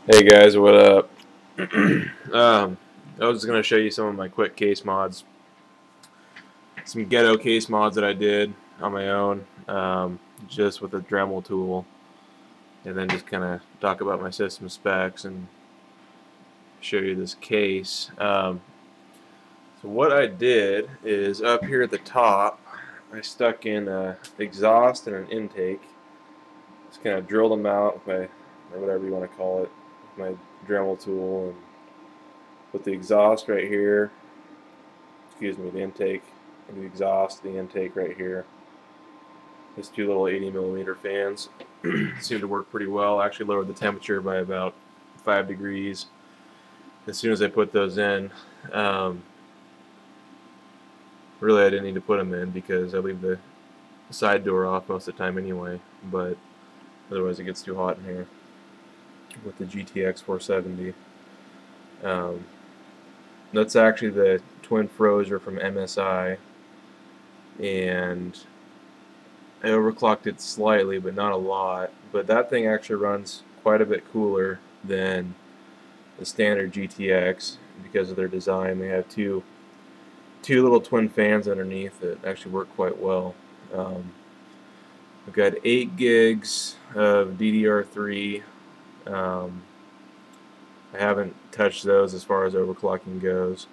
Hey guys, what up? I was just gonna show you some of my quick case mods, some Ghetto case mods that I did on my own, just with a Dremel tool, and then just kind of talk about my system specs and show you this case. So what I did is up here at the top, I stuck in a exhaust and an intake. Just kind of drilled them out with my, or whatever you want to call it, with my Dremel tool, and put the exhaust right here. Excuse me, the intake and the exhaust, the intake right here. These two little 80mm fans seem to work pretty well. I actually lowered the temperature by about 5 degrees as soon as I put those in. Really, I didn't need to put them in because I leave the side door off most of the time anyway, but otherwise it gets too hot in here with the GTX 470. That's actually the twin Frozr from MSI, and I overclocked it slightly, but not a lot. But that thing actually runs quite a bit cooler than the standard GTX because of their design. They have two little twin fans underneath that actually work quite well. I've got 8 gigs of DDR3. I haven't touched those as far as overclocking goes,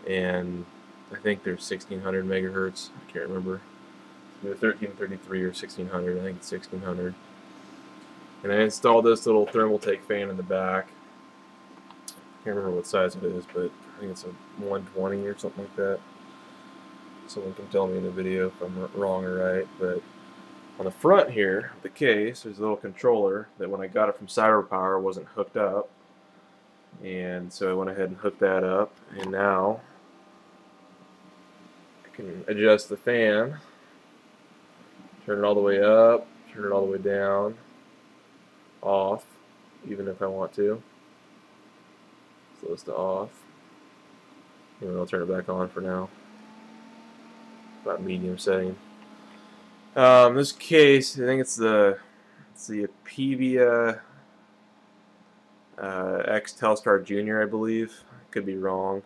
and I think they're 1600 megahertz. I can't remember. Either 1333 or 1600. I think it's 1600. And I installed this little thermal take fan in the back. Can't remember what size it is, but I think it's a 120 or something like that. Someone can tell me in the video if I'm wrong or right. But on the front here of the case, there's a little controller that when I got it from CyberPower wasn't hooked up. And so I went ahead and hooked that up. And now I can adjust the fan. Turn it all the way up, turn it all the way down, off, even if I want to. So it's to off. And I'll turn it back on for now. About medium setting. This case, I think it's the Pevia X Telstar Junior, I believe. Could be wrong,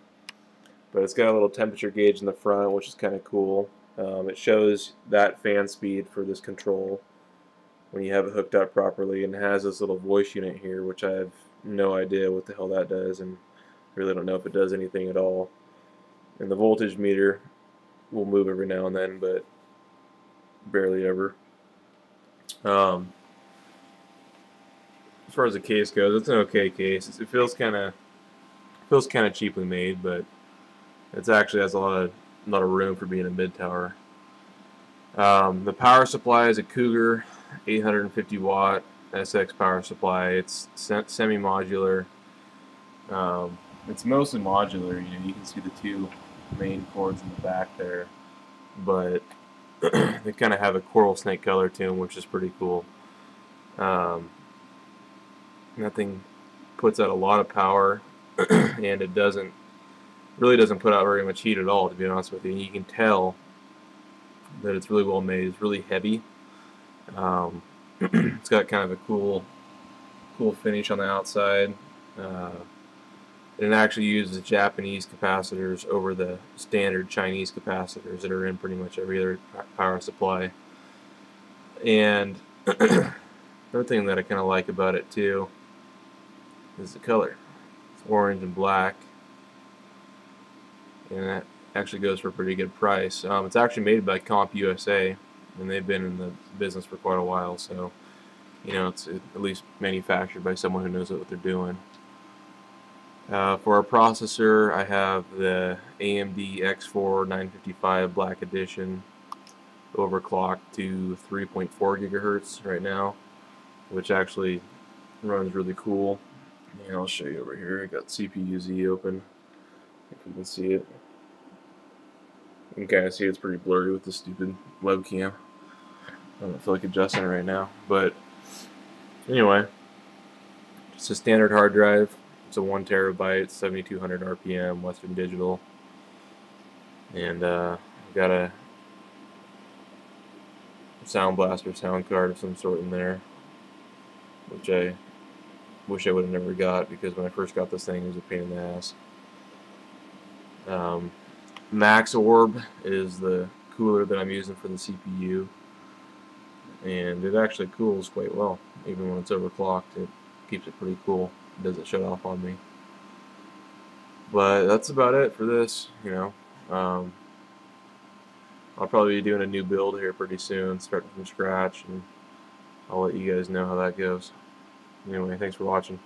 but it's got a little temperature gauge in the front, which is kind of cool. It shows that fan speed for this control when you have it hooked up properly, and it has this little voice unit here, which I have no idea what the hell that does, and really don't know if it does anything at all. And the voltage meter will move every now and then, but barely ever. As far as the case goes, it's an okay case. It feels kind of cheaply made, but it actually has a lot of room for being a mid tower. The power supply is a Cougar 850 watt SX power supply. It's semi-modular. It's mostly modular. You can see the two main cords in the back there, but they kind of have a coral snake color to them, which is pretty cool. That thing puts out a lot of power, and it really doesn't put out very much heat at all, to be honest with you. And you can tell that it's really well made. It's really heavy. It's got kind of a cool finish on the outside. It actually uses Japanese capacitors over the standard Chinese capacitors that are in pretty much every other power supply. And another thing that I kind of like about it too is the color. It's orange and black, and that actually goes for a pretty good price. It's actually made by Comp USA, and they've been in the business for quite a while, so it's at least manufactured by someone who knows what they're doing. For our processor, I have the AMD X4 955 Black Edition, overclocked to 3.4 gigahertz right now, which actually runs really cool. And I'll show you over here. I got CPU-Z open, if you can see it. You can kind of see it's pretty blurry with the stupid webcam. I don't feel like adjusting it right now, but anyway, just a standard hard drive. It's a 1 terabyte, 7200 RPM, Western Digital, and I've got a Sound Blaster sound card of some sort in there, which I wish I would have never got, because when I first got this thing, it was a pain in the ass. Max Orb is the cooler that I'm using for the CPU, and it actually cools quite well. Even when it's overclocked, it keeps it pretty cool. It doesn't shut off on me. But that's about it for this, you know. I'll probably be doing a new build here pretty soon, starting from scratch, and I'll let you guys know how that goes. Anyway, thanks for watching.